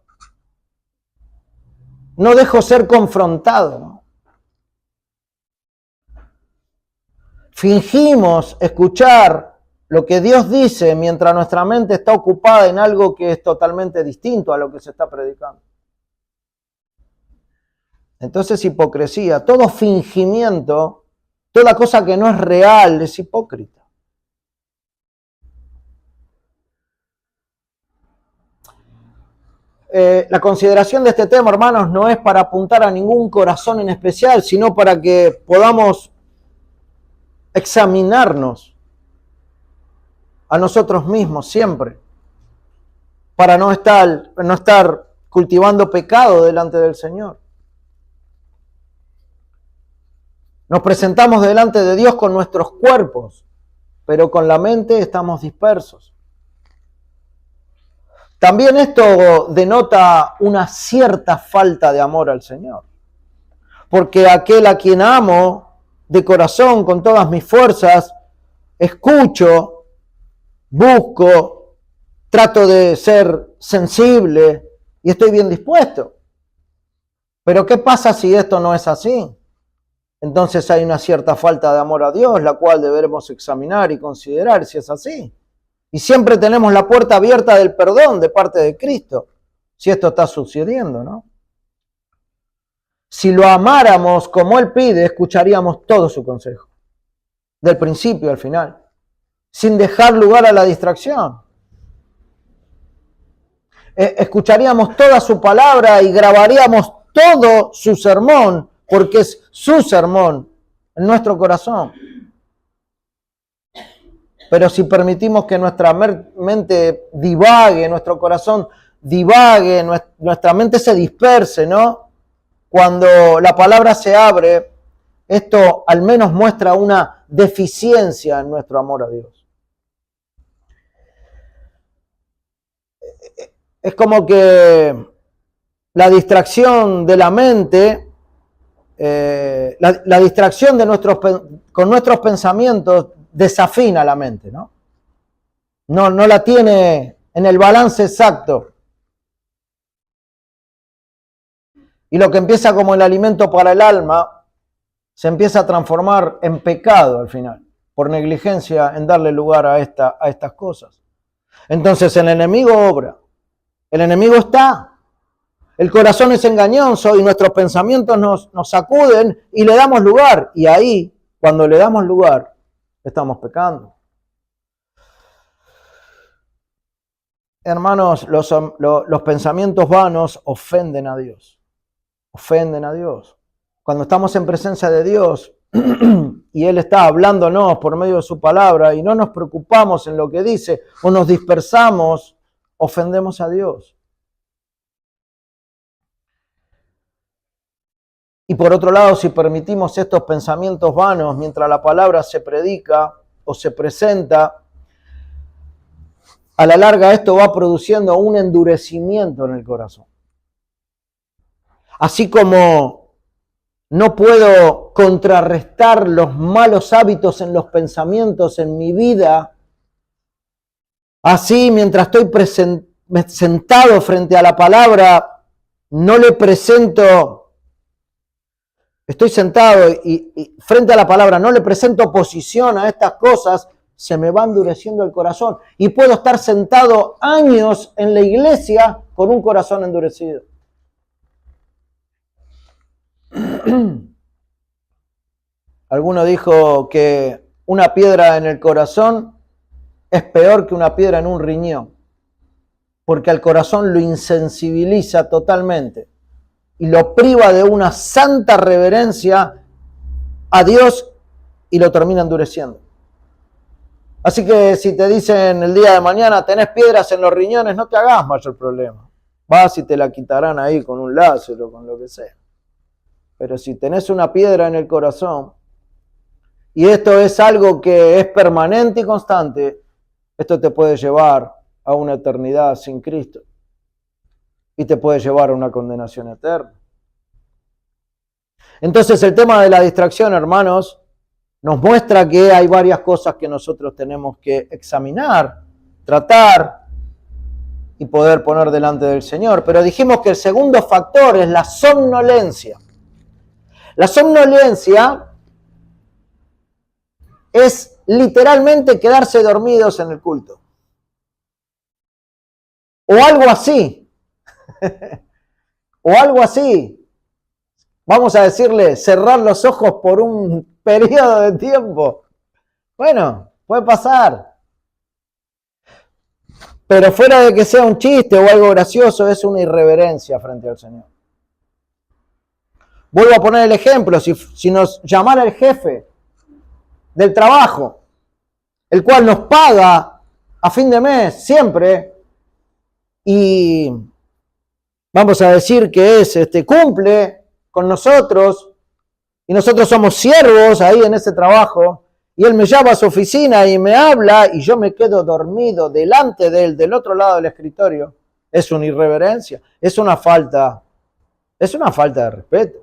No dejo ser confrontado, ¿no? Fingimos escuchar lo que Dios dice mientras nuestra mente está ocupada en algo que es totalmente distinto a lo que se está predicando. Entonces, hipocresía, todo fingimiento, toda cosa que no es real es hipócrita. La consideración de este tema, hermanos, no es para apuntar a ningún corazón en especial, sino para que podamos examinarnos a nosotros mismos siempre, para no estar cultivando pecado delante del Señor. Nos presentamos delante de Dios con nuestros cuerpos, pero con la mente estamos dispersos. También esto denota una cierta falta de amor al Señor, porque aquel a quien amo de corazón, con todas mis fuerzas, escucho, busco, trato de ser sensible y estoy bien dispuesto. Pero ¿qué pasa si esto no es así? Entonces hay una cierta falta de amor a Dios, la cual deberemos examinar y considerar si es así. Y siempre tenemos la puerta abierta del perdón de parte de Cristo, si esto está sucediendo, ¿no? Si lo amáramos como Él pide, escucharíamos todo su consejo, del principio al final, sin dejar lugar a la distracción. Escucharíamos toda su palabra y grabaríamos todo su sermón, porque es su sermón en nuestro corazón. Pero si permitimos que nuestra mente divague, nuestro corazón divague, nuestra mente se disperse, ¿no? Cuando la palabra se abre, esto al menos muestra una deficiencia en nuestro amor a Dios. Es como que la distracción de la mente, la distracción con nuestros pensamientos desafina la mente, ¿no? No la tiene en el balance exacto. Y lo que empieza como el alimento para el alma, se empieza a transformar en pecado al final, por negligencia en darle lugar a estas cosas. Entonces el enemigo obra, el enemigo está, el corazón es engañoso y nuestros pensamientos nos sacuden y le damos lugar. Y ahí, cuando le damos lugar, estamos pecando. Hermanos, los pensamientos vanos ofenden a Dios. Ofenden a Dios. Cuando estamos en presencia de Dios y Él está hablándonos por medio de su palabra y no nos preocupamos en lo que dice o nos dispersamos, ofendemos a Dios. Y por otro lado, si permitimos estos pensamientos vanos mientras la palabra se predica o se presenta, a la larga esto va produciendo un endurecimiento en el corazón. Así como no puedo contrarrestar los malos hábitos en los pensamientos en mi vida, así mientras estoy sentado frente a la palabra, no le presento... Estoy sentado y frente a la palabra no le presento oposición a estas cosas, se me va endureciendo el corazón. Y puedo estar sentado años en la iglesia con un corazón endurecido. Alguno dijo que una piedra en el corazón es peor que una piedra en un riñón, porque al corazón lo insensibiliza totalmente y lo priva de una santa reverencia a Dios y lo termina endureciendo. Así que si te dicen el día de mañana tenés piedras en los riñones, no te hagas mayor problema. Vas y te la quitarán ahí con un láser o con lo que sea. Pero si tenés una piedra en el corazón, y esto es algo que es permanente y constante, esto te puede llevar a una eternidad sin Cristo. Y te puede llevar a una condenación eterna. Entonces el tema de la distracción, hermanos, nos muestra que hay varias cosas que nosotros tenemos que examinar, tratar y poder poner delante del Señor. Pero dijimos que el segundo factor es la somnolencia. La somnolencia es literalmente quedarse dormidos en el culto. O algo así. O algo así. Vamos a decirle, cerrar los ojos por un periodo de tiempo. Bueno, puede pasar. Pero fuera de que sea un chiste o algo gracioso, es una irreverencia frente al Señor. Vuelvo a poner el ejemplo, si nos llamara el jefe del trabajo, el cual nos paga a fin de mes siempre, y vamos a decir que cumple con nosotros, y nosotros somos siervos ahí en ese trabajo, y él me llama a su oficina y me habla, y yo me quedo dormido delante de él, del otro lado del escritorio, es una irreverencia, es una falta de respeto.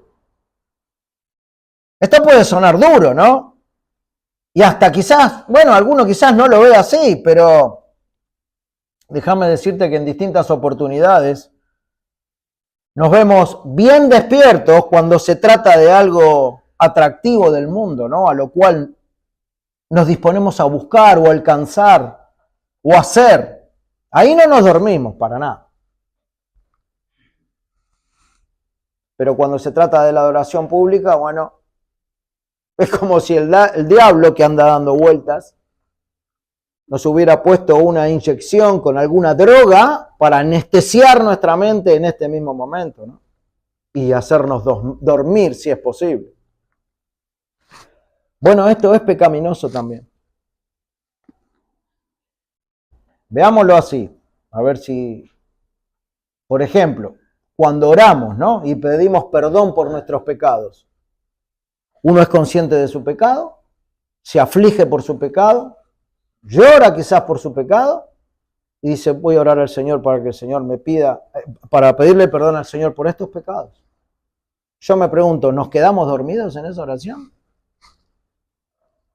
Esto puede sonar duro, ¿no? Y hasta quizás, alguno quizás no lo ve así, pero déjame decirte que en distintas oportunidades Nos vemos bien despiertos cuando se trata de algo atractivo del mundo, ¿no? A lo cual nos disponemos a buscar o alcanzar o hacer. Ahí no nos dormimos para nada. Pero cuando se trata de la adoración pública, bueno, es como si el diablo que anda dando vueltas nos hubiera puesto una inyección con alguna droga para anestesiar nuestra mente en este mismo momento, ¿no? Y hacernos dormir si es posible. Bueno, esto es pecaminoso también. Veámoslo así, a ver si, por ejemplo, cuando oramos, ¿no? Y pedimos perdón por nuestros pecados, uno es consciente de su pecado, se aflige por su pecado, llora quizás por su pecado y dice, voy a orar al Señor para que el Señor me pida, para pedirle perdón al Señor por estos pecados. Yo me pregunto, ¿nos quedamos dormidos en esa oración?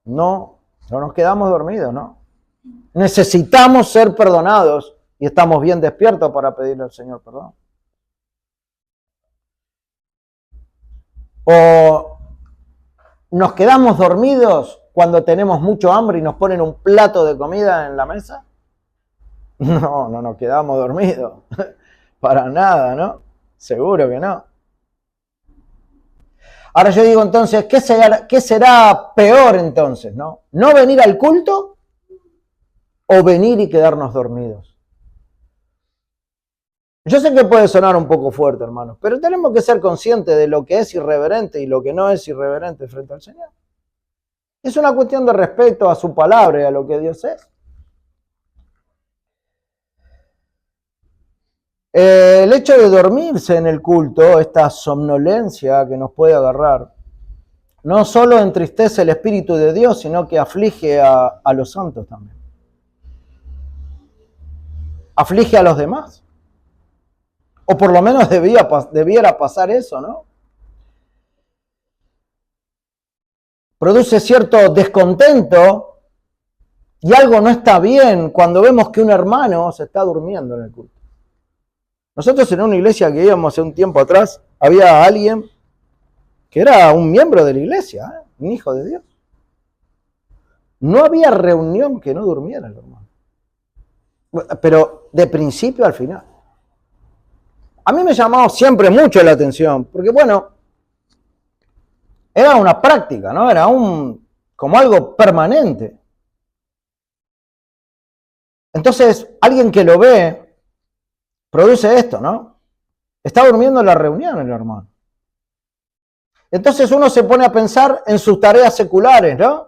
No, no nos quedamos dormidos, ¿no? Necesitamos ser perdonados y estamos bien despiertos para pedirle al Señor perdón. O nos quedamos dormidos cuando tenemos mucho hambre y nos ponen un plato de comida en la mesa. No, no nos quedamos dormidos. Para nada, ¿no? Seguro que no. Ahora yo digo entonces, ¿qué será peor entonces, no? ¿No venir al culto o venir y quedarnos dormidos? Yo sé que puede sonar un poco fuerte, hermanos, pero tenemos que ser conscientes de lo que es irreverente y lo que no es irreverente frente al Señor. Es una cuestión de respeto a su palabra y a lo que Dios es. El hecho de dormirse en el culto, esta somnolencia que nos puede agarrar, no solo entristece el Espíritu de Dios, sino que aflige a los santos también. Aflige a los demás. O por lo menos debiera pasar eso, ¿no? Produce cierto descontento y algo no está bien cuando vemos que un hermano se está durmiendo en el culto. Nosotros en una iglesia que íbamos hace un tiempo atrás, había alguien que era un miembro de la iglesia, un hijo de Dios. No había reunión que no durmiera el hermano. Pero de principio al final. A mí me llamó siempre mucho la atención, porque bueno, era una práctica, ¿no? Era como algo permanente. Entonces, alguien que lo ve, produce esto, ¿no? Está durmiendo en la reunión el hermano. Entonces uno se pone a pensar en sus tareas seculares, ¿no?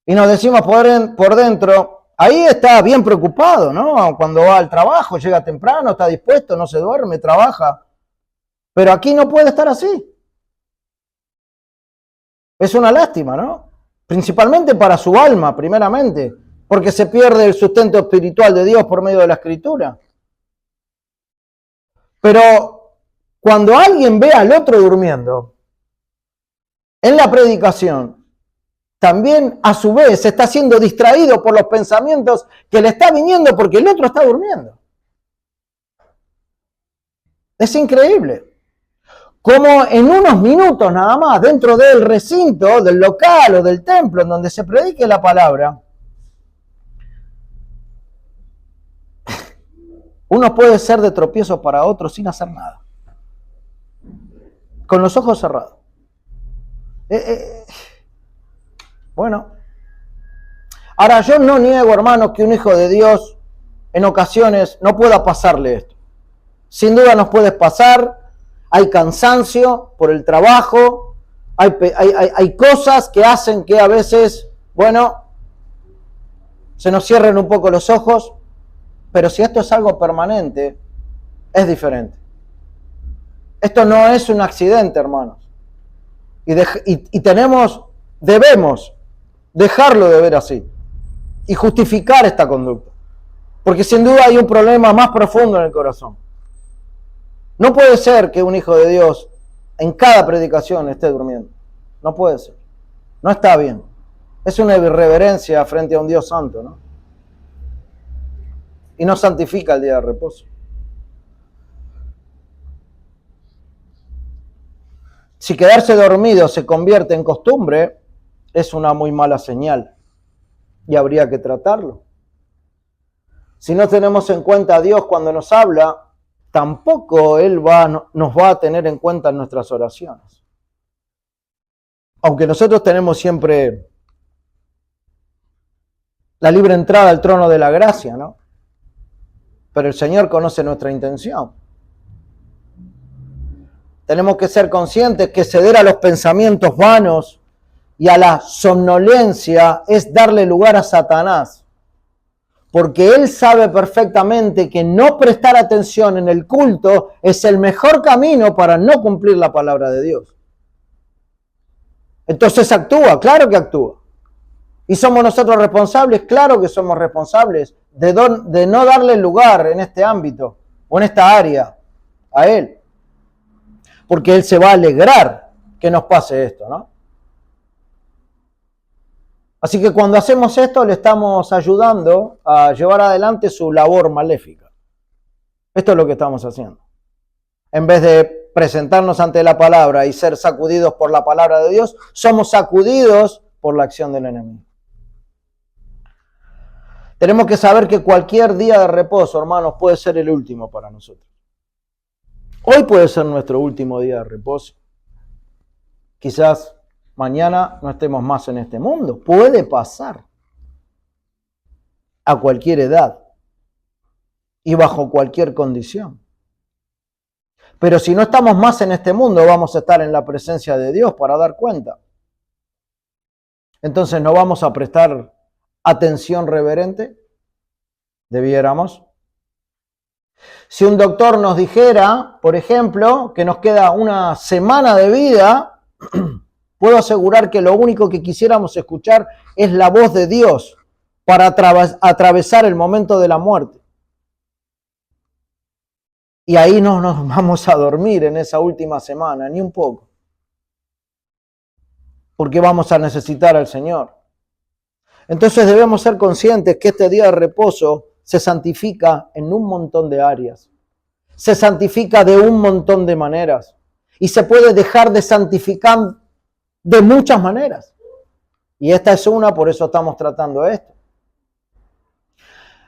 Y nos decimos por dentro, ahí está bien preocupado, ¿no? Cuando va al trabajo, llega temprano, está dispuesto, no se duerme, trabaja. Pero aquí no puede estar así. Es una lástima, ¿no? Principalmente para su alma, primeramente, porque se pierde el sustento espiritual de Dios por medio de la Escritura. Pero cuando alguien ve al otro durmiendo, en la predicación, también a su vez está siendo distraído por los pensamientos que le está viniendo porque el otro está durmiendo. Es increíble. Como en unos minutos nada más, dentro del recinto, del local o del templo en donde se predique la palabra, uno puede ser de tropiezo para otro sin hacer nada. Con los ojos cerrados. Bueno. Ahora, yo no niego, hermanos, que un hijo de Dios en ocasiones no pueda pasarle esto. Sin duda nos puede pasar. Hay cansancio por el trabajo. Hay cosas que hacen que a veces, bueno, se nos cierren un poco los ojos. Pero si esto es algo permanente, es diferente. Esto no es un accidente, hermanos. Y debemos dejarlo de ver así y justificar esta conducta. Porque sin duda hay un problema más profundo en el corazón. No puede ser que un hijo de Dios en cada predicación esté durmiendo. No puede ser. No está bien. Es una irreverencia frente a un Dios santo, ¿no? Y no santifica el día de reposo. Si quedarse dormido se convierte en costumbre, es una muy mala señal y habría que tratarlo. Si no tenemos en cuenta a Dios cuando nos habla, tampoco Él nos va a tener en cuenta en nuestras oraciones. Aunque nosotros tenemos siempre la libre entrada al trono de la gracia, ¿no? Pero el Señor conoce nuestra intención. Tenemos que ser conscientes que ceder a los pensamientos vanos y a la somnolencia es darle lugar a Satanás. Porque él sabe perfectamente que no prestar atención en el culto es el mejor camino para no cumplir la palabra de Dios. Entonces actúa, claro que actúa. ¿Y somos nosotros responsables? Claro que somos responsables de no darle lugar en este ámbito o en esta área a él. Porque él se va a alegrar que nos pase esto, ¿no? Así que cuando hacemos esto le estamos ayudando a llevar adelante su labor maléfica. Esto es lo que estamos haciendo. En vez de presentarnos ante la palabra y ser sacudidos por la palabra de Dios, somos sacudidos por la acción del enemigo. Tenemos que saber que cualquier día de reposo, hermanos, puede ser el último para nosotros. Hoy puede ser nuestro último día de reposo. Quizás mañana no estemos más en este mundo. Puede pasar. A cualquier edad. Y bajo cualquier condición. Pero si no estamos más en este mundo, vamos a estar en la presencia de Dios para dar cuenta. Entonces, ¿no vamos a prestar atención reverente? ¿Debiéramos? Si un doctor nos dijera, por ejemplo, que nos queda una semana de vida, puedo asegurar que lo único que quisiéramos escuchar es la voz de Dios para atravesar el momento de la muerte. Y ahí no nos vamos a dormir en esa última semana, ni un poco. Porque vamos a necesitar al Señor. Entonces debemos ser conscientes que este día de reposo se santifica en un montón de áreas. Se santifica de un montón de maneras. Y se puede dejar de santificar de muchas maneras. Y esta es una, por eso estamos tratando esto.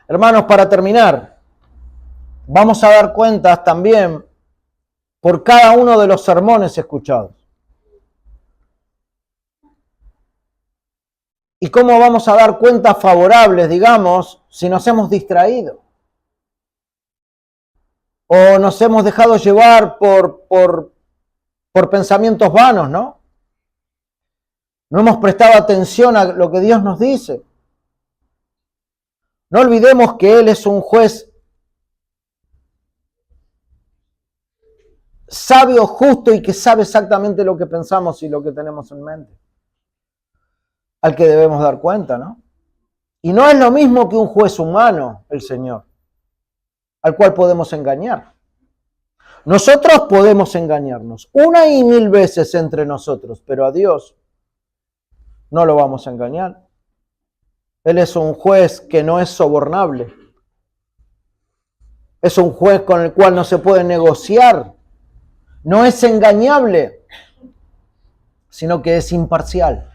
Hermanos, para terminar, vamos a dar cuentas también por cada uno de los sermones escuchados. ¿Y cómo vamos a dar cuentas favorables, digamos, si nos hemos distraído? O nos hemos dejado llevar por pensamientos vanos, ¿no? No hemos prestado atención a lo que Dios nos dice. No olvidemos que Él es un juez sabio, justo y que sabe exactamente lo que pensamos y lo que tenemos en mente. Al que debemos dar cuenta, ¿no? Y no es lo mismo que un juez humano, el Señor, al cual podemos engañar. Nosotros podemos engañarnos una y mil veces entre nosotros, pero a Dios no lo vamos a engañar. Él es un juez que no es sobornable. Es un juez con el cual no se puede negociar. No es engañable, sino que es imparcial.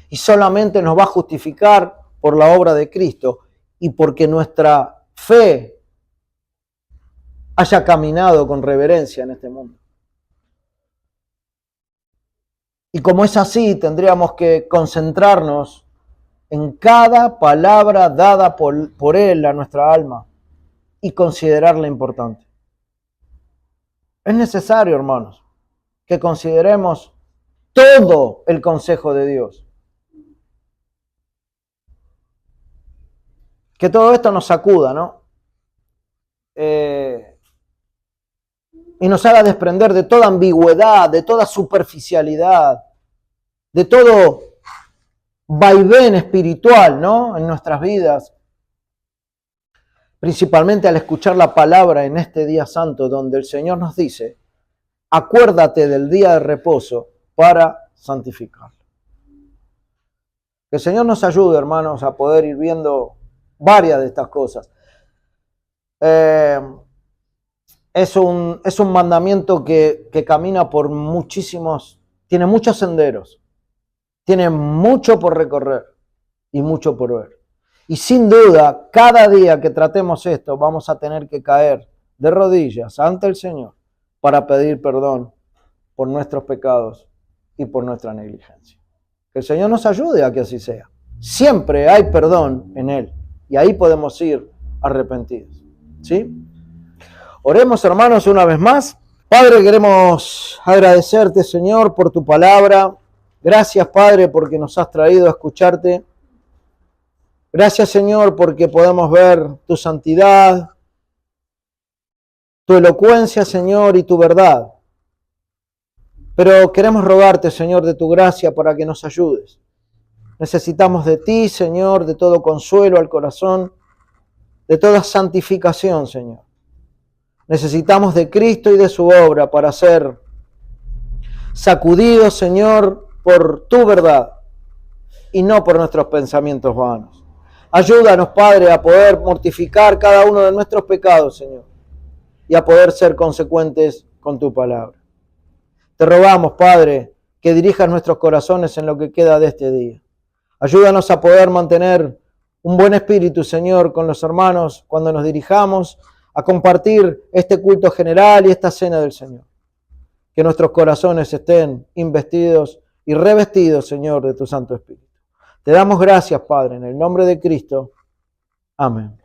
Y solamente nos va a justificar por la obra de Cristo y porque nuestra fe haya caminado con reverencia en este mundo. Y como es así, tendríamos que concentrarnos en cada palabra dada por Él a nuestra alma y considerarla importante. Es necesario, hermanos, que consideremos todo el consejo de Dios. Que todo esto nos sacuda, ¿no? Y nos haga desprender de toda ambigüedad, de toda superficialidad, de todo vaivén espiritual, ¿no? En nuestras vidas. Principalmente al escuchar la palabra en este día santo, donde el Señor nos dice, acuérdate del día de reposo para santificarlo. Que el Señor nos ayude, hermanos, a poder ir viendo varias de estas cosas. es un mandamiento que camina por tiene muchos senderos, tiene mucho por recorrer y mucho por ver. Y sin duda, cada día que tratemos esto, vamos a tener que caer de rodillas ante el Señor para pedir perdón por nuestros pecados y por nuestra negligencia. Que el Señor nos ayude a que así sea. Siempre hay perdón en Él y ahí podemos ir arrepentidos. ¿Sí? Oremos, hermanos, una vez más. Padre, queremos agradecerte, Señor, por tu palabra. Gracias, Padre, porque nos has traído a escucharte. Gracias, Señor, porque podemos ver tu santidad, tu elocuencia, Señor, y tu verdad. Pero queremos rogarte, Señor, de tu gracia para que nos ayudes. Necesitamos de ti, Señor, de todo consuelo al corazón, de toda santificación, Señor. Necesitamos de Cristo y de su obra para ser sacudidos, Señor, por tu verdad y no por nuestros pensamientos vanos. Ayúdanos, Padre, a poder mortificar cada uno de nuestros pecados, Señor, y a poder ser consecuentes con tu palabra. Te rogamos, Padre, que dirijas nuestros corazones en lo que queda de este día. Ayúdanos a poder mantener un buen espíritu, Señor, con los hermanos cuando nos dirijamos a compartir este culto general y esta cena del Señor. Que nuestros corazones estén investidos y revestidos, Señor, de tu Santo Espíritu. Te damos gracias, Padre, en el nombre de Cristo. Amén.